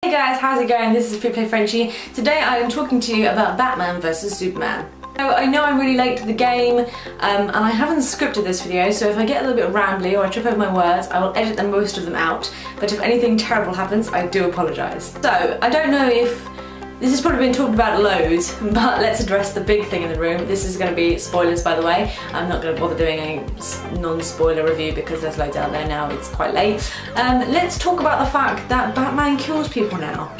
Hey guys, how's it going? This is Suupppper Frenchie. Today I am talking to you about Batman vs Superman. So I know I'm really late to the game and I haven't scripted this video, so if I get a little bit rambly or I trip over my words, I will edit most of them out, but if anything terrible happens, I do apologise. So, I don't know if this has probably been talked about loads, but let's address the big thing in the room. This is going to be spoilers, by the way. I'm not going to bother doing a non-spoiler review because there's loads out there now, it's quite late. Let's talk about the fact that Batman kills people now.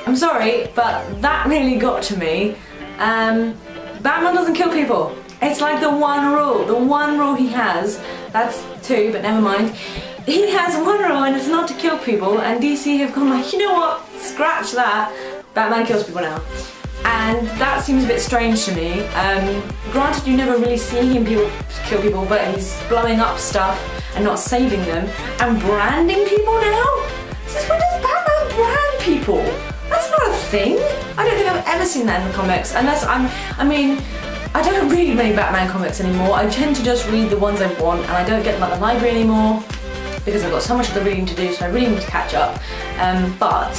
I'm sorry, but that really got to me. Batman doesn't kill people. It's like the one rule he has, that's two, but never mind. He has one rule and it's not to kill people, and DC have gone like, you know what, scratch that. Batman kills people now. And that seems a bit strange to me. Granted, you never really see him kill people, but he's blowing up stuff and not saving them. And branding people now? Since when does Batman brand people? That's not a thing. I don't think I've ever seen that in the comics, unless I don't read many Batman comics anymore. I tend to just read the ones I want, and I don't get them at the library anymore because I've got so much of the reading to do, so I really need to catch up. But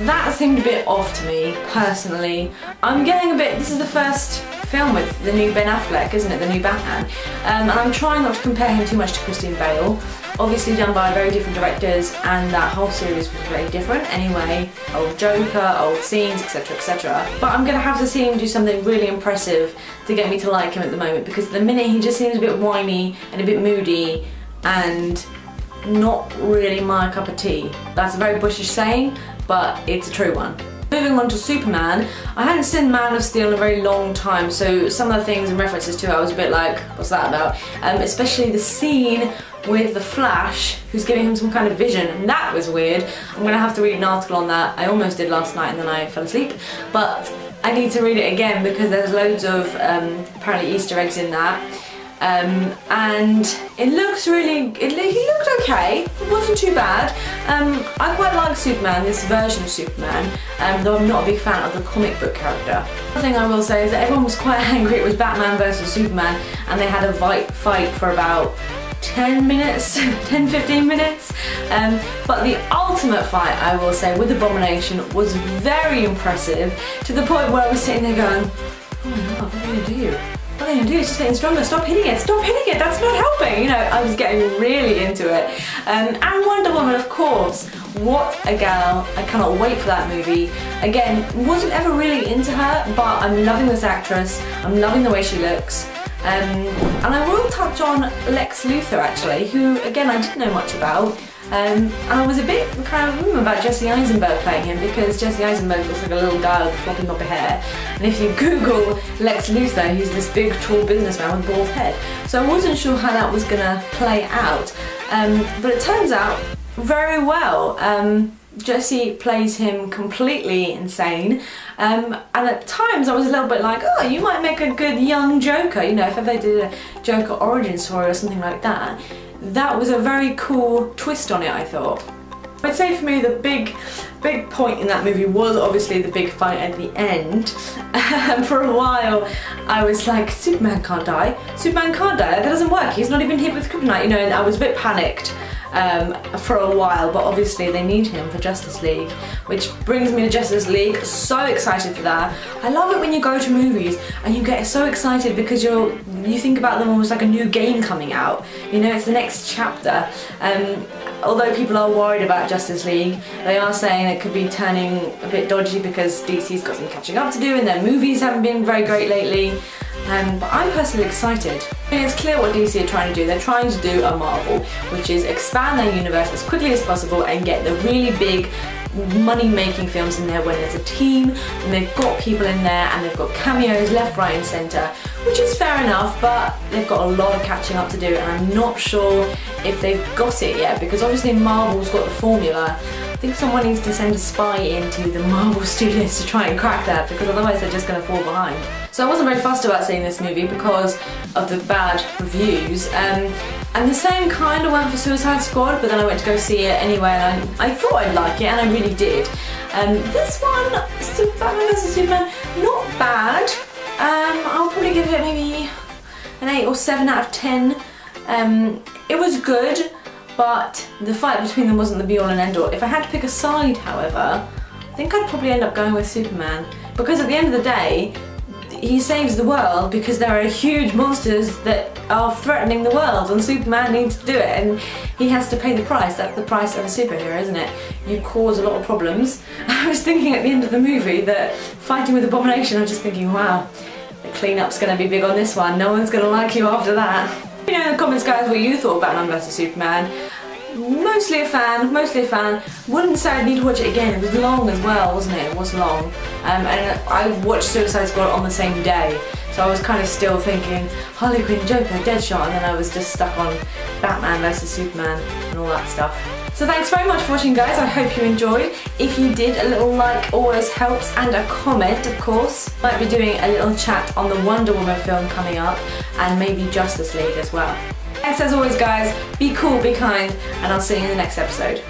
that seemed a bit off to me, personally. I'm getting a bit, this is the first film with the new Ben Affleck, isn't it, the new Batman? And I'm trying not to compare him too much to Christian Bale. Obviously done by very different directors, and that whole series was very different anyway. Old Joker, old scenes, etc, etc. But I'm gonna have to see him do something really impressive to get me to like him at the moment, because at the minute he just seems a bit whiny and a bit moody and not really my cup of tea. That's a very British saying, but it's a true one. Moving on to Superman, I hadn't seen Man of Steel in a very long time, so some of the things and references to it I was a bit like, what's that about? Especially the scene with the Flash, who's giving him some kind of vision, and that was weird. I'm gonna have to read an article on that. I almost did last night and then I fell asleep, but I need to read it again because there's loads of apparently Easter eggs in that. And it looks really, he looked okay, it wasn't too bad. I quite like Superman, this version of Superman, though I'm not a big fan of the comic book character. The thing I will say is that everyone was quite angry it was Batman versus Superman, and they had a fight for about 10 minutes, 10-15 minutes. But the ultimate fight, I will say, with Abomination was very impressive, to the point where I was sitting there going, oh my god, what are they gonna do? What are they gonna do? It's just getting stronger. Stop hitting it! Stop hitting it! That's not helping! You know, I was getting really into it. And Wonder Woman, of course. What a gal. I cannot wait for that movie. Again, wasn't ever really into her, but I'm loving this actress. I'm loving the way she looks. And I will touch on Lex Luthor, actually, who, again, I didn't know much about. And I was a bit kind of about Jesse Eisenberg playing him, because Jesse Eisenberg looks like a little guy with floppy knobbly hair. And if you Google Lex Luthor, he's this big, tall businessman with a bald head. So I wasn't sure how that was gonna play out. But it turns out very well. Jesse plays him completely insane, and at times I was a little bit like, oh, you might make a good young Joker, you know, if ever did a Joker origin story or something like that. That was a very cool twist on it, I thought. I'd say for me the big point in that movie was obviously the big fight at the end. For a while I was like, Superman can't die, Superman can't die, that doesn't work, he's not even hit with kryptonite, you know, and I was a bit panicked for a while, but obviously they need him for Justice League, which brings me to Justice League. So excited for that. I love it when you go to movies and you get so excited because you think about them almost like a new game coming out, you know, it's the next chapter. Although people are worried about Justice League, they are saying it could be turning a bit dodgy because DC's got some catching up to do and their movies haven't been very great lately. But I'm personally excited. It's clear what DC are trying to do. They're trying to do a Marvel, which is expand their universe as quickly as possible and get the really big money-making films in there when there's a team and they've got people in there and they've got cameos left, right and centre, which is fair enough, but they've got a lot of catching up to do, and I'm not sure if they've got it yet, because obviously Marvel's got the formula. I think someone needs to send a spy into the Marvel studios to try and crack that, because otherwise they're just going to fall behind. So I wasn't very fussed about seeing this movie because of the bad reviews. And the same kind of went for Suicide Squad, but then I went to go see it anyway, and I thought I'd like it, and I really did. This one, Batman vs Superman, not bad. I'll probably give it maybe an 8 or 7 out of 10. It was good. but the fight between them wasn't the be-all and end-all. If I had to pick a side, however, I think I'd probably end up going with Superman, because at the end of the day, he saves the world because there are huge monsters that are threatening the world, and Superman needs to do it, and he has to pay the price. That's the price of a superhero, isn't it? You cause a lot of problems. I was thinking at the end of the movie that fighting with Abomination, I was just thinking, wow, the cleanup's going to be big on this one. No one's going to like you after that. Let me know in the comments, guys, what you thought of Batman vs Superman. Mostly a fan, mostly a fan. Wouldn't say I'd need to watch it again. It was long as well, wasn't it? It was long. And I watched Suicide Squad on the same day, so I was kind of still thinking Harley Quinn, Joker, Deadshot, and then I was just stuck on Batman vs Superman and all that stuff. So thanks very much for watching, guys. I hope you enjoyed. If you did, a little like always helps, and a comment, of course. Might be doing a little chat on the Wonder Woman film coming up, and maybe Justice League as well. Thanks as always, guys. Be cool, be kind, and I'll see you in the next episode.